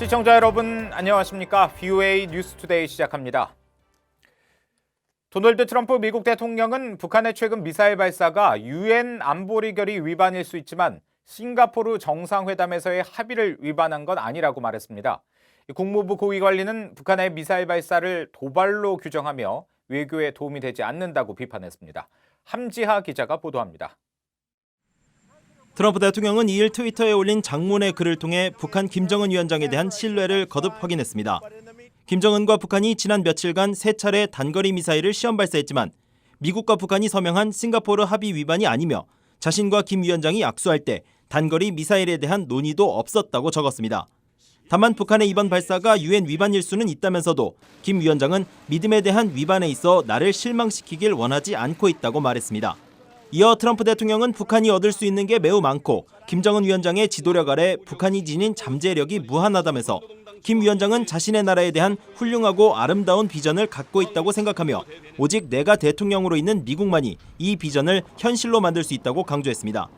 시청자 여러분 안녕하십니까? VOA 뉴스투데이 시작합니다. 도널드 트럼프 미국 대통령은 북한의 최근 미사일 발사가 유엔 안보리 결의 위반일 수 있지만 싱가포르 정상회담에서의 합의를 위반한 건 아니라고 말했습니다. 국무부 고위 관리는 북한의 미사일 발사를 도발로 규정하며 외교에 도움이 되지 않는다고 비판했습니다. 함지하 기자가 보도합니다. 트럼프 대통령은 2일 트위터에 올린 장문의 글을 통해 북한 김정은 위원장에 대한 신뢰를 거듭 확인했습니다. 김정은과 북한이 지난 며칠간 3차례 단거리 미사일을 시험 발사했지만 미국과 북한이 서명한 싱가포르 합의 위반이 아니며 자신과 김 위원장이 악수할 때 단거리 미사일에 대한 논의도 없었다고 적었습니다. 다만 북한의 이번 발사가 유엔 위반일 수는 있다면서도 김 위원장은 믿음에 대한 위반에 있어 나를 실망시키길 원하지 않고 있다고 말했습니다. 이어 트럼프 대통령은 북한이 얻을 수 있는 게 매우 많고 김정은 위원장의 지도력 아래 북한이 지닌 잠재력이 무한하다면서 김 위원장은 자신의 나라에 대한 훌륭하고 아름다운 비전을 갖고 있다고 생각하며 오직 내가 대통령으로 있는 미국만이 이 비전을 현실로 만들 수 있다고 강조했습니다.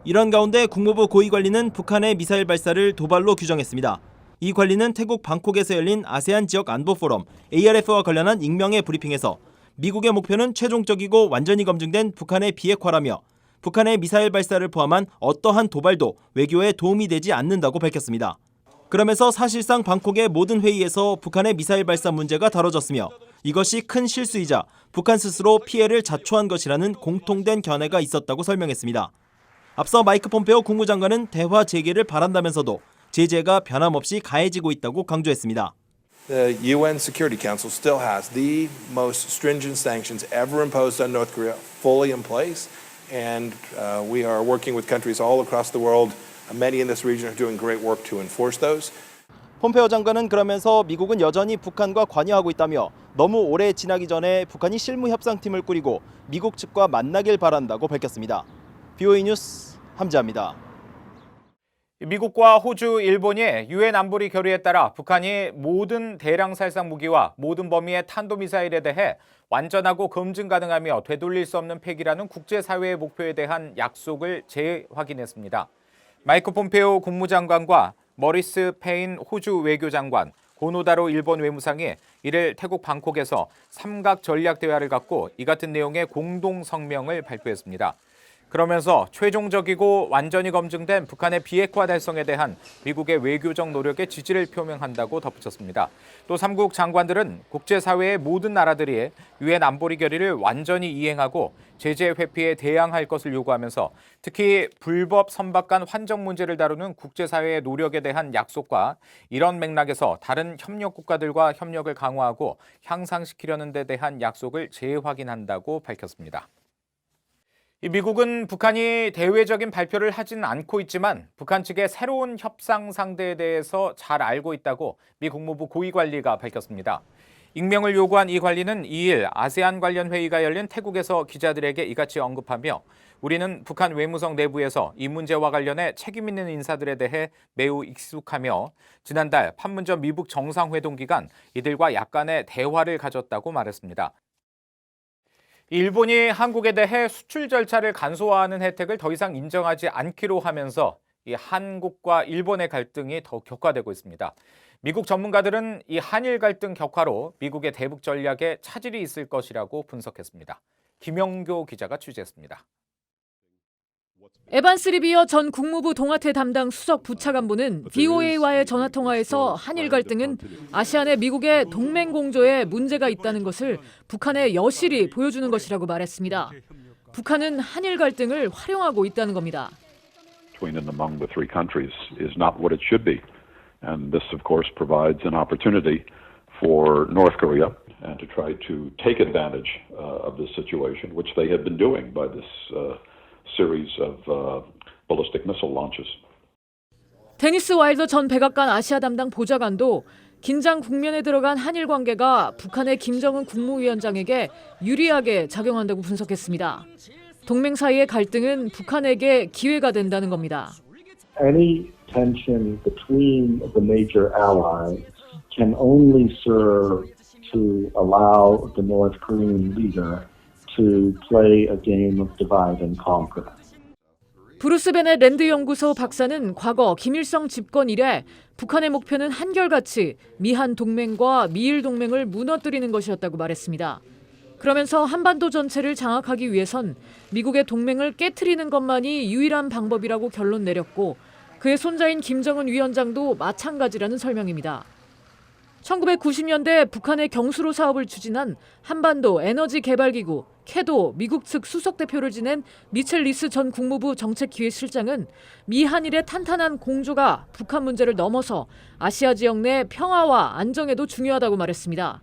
이런 가운데 국무부 고위 관리는 북한의 미사일 발사를 도발로 규정했습니다. 이 관리는 태국 방콕에서 열린 아세안 지역 안보 포럼 ARF와 관련한 익명의 브리핑에서 미국의 목표는 최종적이고 완전히 검증된 북한의 비핵화라며 북한의 미사일 발사를 포함한 어떠한 도발도 외교에 도움이 되지 않는다고 밝혔습니다. 그러면서 사실상 방콕의 모든 회의에서 북한의 미사일 발사 문제가 다뤄졌으며 이것이 큰 실수이자 북한 스스로 피해를 자초한 것이라는 공통된 견해가 있었다고 설명했습니다. 앞서 마이크 폼페오 국무장관은 대화 재개를 바란다면서도 제재가 변함없이 가해지고 있다고 강조했습니다. The UN Security Council still has the most stringent sanctions ever imposed on North Korea fully in place, and we are working with countries all across the world. Many in this region are doing great work to enforce those. 폼페오 장관은 그러면서 미국은 여전히 북한과 관여하고 있다며 너무 오래 지나기 전에 북한이 실무 협상팀을 꾸리고 미국 측과 만나길 바란다고 밝혔습니다. VOA 뉴스 함지하입니다. 미국과 호주, 일본이 유엔 안보리 결의에 따라 북한이 모든 대량 살상 무기와 모든 범위의 탄도미사일에 대해 완전하고 검증 가능하며 되돌릴 수 없는 폐기라는 국제사회의 목표에 대한 약속을 재확인했습니다. 마이크 폼페오 국무장관과 머리스 페인 호주 외교장관, 고노다로 일본 외무상이 이를 태국 방콕에서 삼각 전략 대화를 갖고 이 같은 내용의 공동 성명을 발표했습니다. 그러면서 최종적이고 완전히 검증된 북한의 비핵화 달성에 대한 미국의 외교적 노력에 지지를 표명한다고 덧붙였습니다. 또 3국 장관들은 국제사회의 모든 나라들이 유엔 안보리 결의를 완전히 이행하고 제재 회피에 대항할 것을 요구하면서 특히 불법 선박간 환적 문제를 다루는 국제사회의 노력에 대한 약속과 이런 맥락에서 다른 협력국가들과 협력을 강화하고 향상시키려는 데 대한 약속을 재확인한다고 밝혔습니다. 미국은 북한이 대외적인 발표를 하지는 않고 있지만 북한 측의 새로운 협상 상대에 대해서 잘 알고 있다고 미 국무부 고위 관리가 밝혔습니다. 익명을 요구한 이 관리는 2일 아세안 관련 회의가 열린 태국에서 기자들에게 이같이 언급하며 우리는 북한 외무성 내부에서 이 문제와 관련해 책임 있는 인사들에 대해 매우 익숙하며 지난달 판문점 미북 정상회동 기간 이들과 약간의 대화를 가졌다고 말했습니다. 일본이 한국에 대해 수출 절차를 간소화하는 혜택을 더 이상 인정하지 않기로 하면서 이 한국과 일본의 갈등이 더 격화되고 있습니다. 미국 전문가들은 이 한일 갈등 격화로 미국의 대북 전략에 차질이 있을 것이라고 분석했습니다. 김영교 기자가 취재했습니다. 에반스 리비어 전 국무부 동아태 담당 수석 부차관보는 VOA와의 전화통화에서 한일 갈등은 아시안의 미국의 동맹 공조에 문제가 있다는 것을 북한의 여실히 보여주는 것이라고 말했습니다. 북한은 한일 갈등을 활용하고 있다는 겁니다. Between and among the three countries is not what it should be. And this, of course, provides an opportunity for North Korea and to try to take advantage of this situation, which they have been doing by this series of ballistic missile launches. 데니스 와일더 전 백악관 아시아 담당 보좌관도 긴장 국면에 들어간 한일 관계가 북한의 김정은 국무위원장에게 유리하게 작용한다고 분석했습니다. 동맹 사이의 갈등은 북한에게 기회가 된다는 겁니다. Any tension between the major allies can only serve to allow the North Korean leader to play a game of divide and conquer. 브루스 베넷 랜드 연구소 박사는 과거 김일성 집권 이래 북한의 목표는 한결같이 미한 동맹과 미일 동맹을 무너뜨리는 것이었다고 말했습니다. 그러면서 한반도 전체를 장악하기 위해선 미국의 동맹을 깨트리는 것만이 유일한 방법이라고 결론 내렸고 그의 손자인 김정은 위원장도 마찬가지라는 설명입니다. 1990년대 북한의 경수로 사업을 추진한 한반도 에너지개발기구 캐도 미국 측 수석대표를 지낸 미첼 리스 전 국무부 정책기획실장은 미한일의 탄탄한 공조가 북한 문제를 넘어서 아시아 지역 내 평화와 안정에도 중요하다고 말했습니다.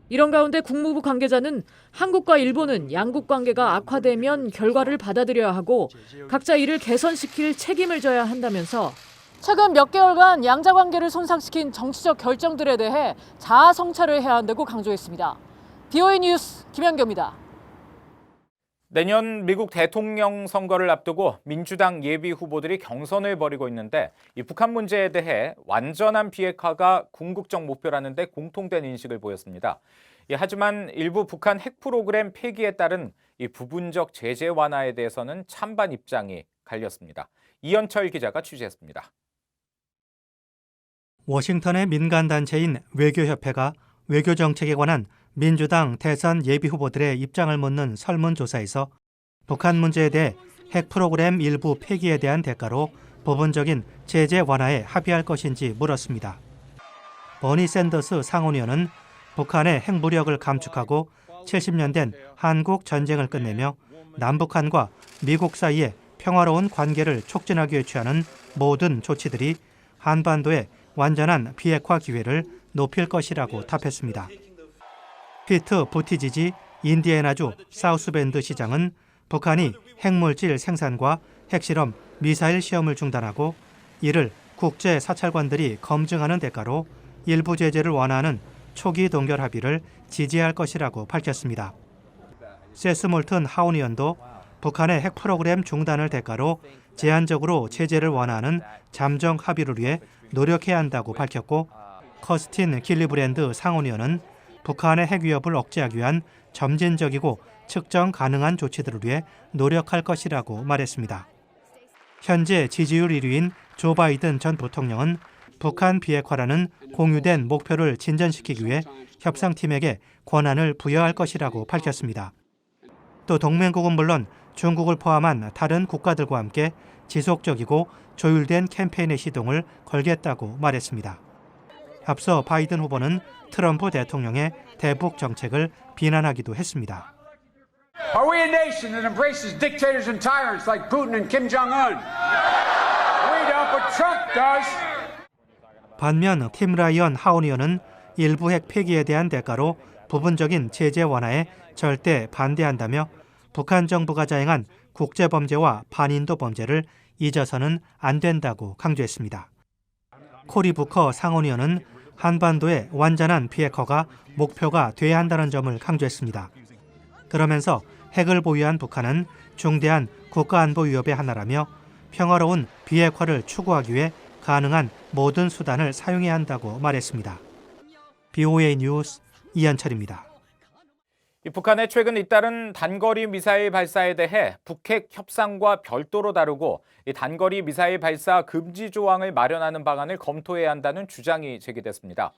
이런 가운데 국무부 관계자는 한국과 일본은 양국 관계가 악화되면 결과를 받아들여야 하고 각자 이를 개선시킬 책임을 져야 한다면서 최근 몇 개월간 양자 관계를 손상시킨 정치적 결정들에 대해 자아 성찰을 해야 한다고 강조했습니다. BOA 뉴스 김현경입니다. 내년 미국 대통령 선거를 앞두고 민주당 예비 후보들이 경선을 벌이고 있는데 이 북한 문제에 대해 완전한 비핵화가 궁극적 목표라는 데 공통된 인식을 보였습니다. 하지만 일부 북한 핵 프로그램 폐기에 따른 이 부분적 제재 완화에 대해서는 찬반 입장이 갈렸습니다. 이현철 기자가 취재했습니다. 워싱턴의 민간단체인 외교협회가 외교정책에 관한 민주당 대선 예비후보들의 입장을 묻는 설문조사에서 북한 문제에 대해 핵 프로그램 일부 폐기에 대한 대가로 부분적인 제재 완화에 합의할 것인지 물었습니다. 버니 샌더스 상원의원은 북한의 핵무력을 감축하고 70년 된 한국 전쟁을 끝내며 남북한과 미국 사이의 평화로운 관계를 촉진하기 위해 취하는 모든 조치들이 한반도의 완전한 비핵화 기회를 높일 것이라고 답했습니다. 피트 부티지지 인디애나주 사우스밴드 시장은 북한이 핵물질 생산과 핵실험, 미사일 시험을 중단하고 이를 국제 사찰관들이 검증하는 대가로 일부 제재를 완화하는 초기 동결 합의를 지지할 것이라고 밝혔습니다. 세스 몰튼 하원 의원도 북한의 핵 프로그램 중단을 대가로 제한적으로 제재를 완화하는 잠정 합의를 위해 노력해야 한다고 밝혔고 커스틴 길리브랜드 상원의원은 북한의 핵 위협을 억제하기 위한 점진적이고 측정 가능한 조치들을 위해 노력할 것이라고 말했습니다. 현재 지지율 1위인 조 바이든 전 부통령은 북한 비핵화라는 공유된 목표를 진전시키기 위해 협상팀에게 권한을 부여할 것이라고 밝혔습니다. 또 동맹국은 물론 중국을 포함한 다른 국가들과 함께 지속적이고 조율된 캠페인의 시동을 걸겠다고 말했습니다. 앞서 바이든 후보는 트럼프 대통령의 대북 정책을 비난하기도 했습니다. Are we a nation that embraces dictators and tyrants like Putin and Kim Jong-un? We don't, but Trump does. 반면 팀 라이언 하원 의원은 일부 핵 폐기에 대한 대가로 부분적인 제재 완화에 절대 반대한다며 북한 정부가 자행한 국제범죄와 반인도 범죄를 잊어서는 안 된다고 강조했습니다. 코리 부커 상원의원은 한반도의 완전한 비핵화가 목표가 돼야 한다는 점을 강조했습니다. 그러면서 핵을 보유한 북한은 중대한 국가안보 위협의 하나라며 평화로운 비핵화를 추구하기 위해 가능한 모든 수단을 사용해야 한다고 말했습니다. BOA 뉴스 이현철입니다. 북한의 최근 잇따른 단거리 미사일 발사에 대해 북핵 협상과 별도로 다루고 이 단거리 미사일 발사 금지 조항을 마련하는 방안을 검토해야 한다는 주장이 제기됐습니다.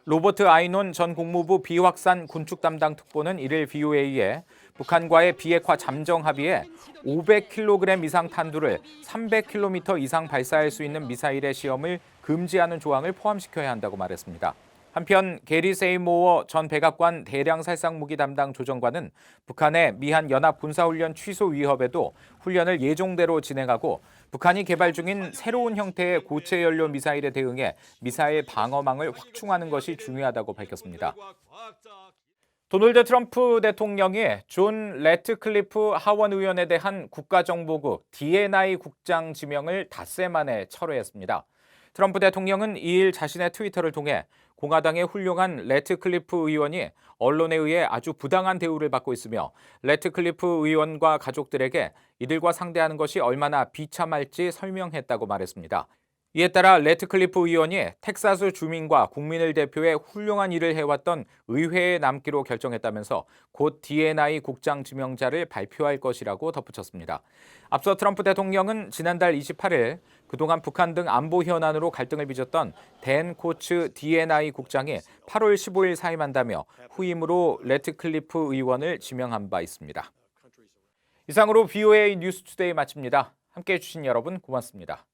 로버트 아이논 전 국무부 비확산 군축 담당 특보는 1일 BOA에 북한과의 비핵화 잠정 합의에 500kg 이상 탄두를 300km 이상 발사할 수 있는 미사일의 시험을 금지하는 조항을 포함시켜야 한다고 말했습니다. 한편 게리 세이모어 전 백악관 대량 살상 무기 담당 조정관은 북한의 미한 연합 군사훈련 취소 위협에도 훈련을 예정대로 진행하고 북한이 개발 중인 새로운 형태의 고체 연료 미사일에 대응해 미사일 방어망을 확충하는 것이 중요하다고 밝혔습니다. 도널드 트럼프 대통령이 존 래트클리프 하원 의원에 대한 국가정보국 DNI 국장 지명을 닷새 만에 철회했습니다. 트럼프 대통령은 2일 자신의 트위터를 통해 공화당의 훌륭한 래트클리프 의원이 언론에 의해 아주 부당한 대우를 받고 있으며 래트클리프 의원과 가족들에게 이들과 상대하는 것이 얼마나 비참할지 설명했다고 말했습니다. 이에 따라 레트클리프 의원이 텍사스 주민과 국민을 대표해 훌륭한 일을 해왔던 의회에 남기로 결정했다면서 곧 D&I 국장 지명자를 발표할 것이라고 덧붙였습니다. 앞서 트럼프 대통령은 지난달 28일 그동안 북한 등 안보 현안으로 갈등을 빚었던 댄 코츠 D&I 국장이 8월 15일 사임한다며 후임으로 레트클리프 의원을 지명한 바 있습니다. 이상으로 VOA 뉴스투데이 마칩니다. 함께해 주신 여러분 고맙습니다.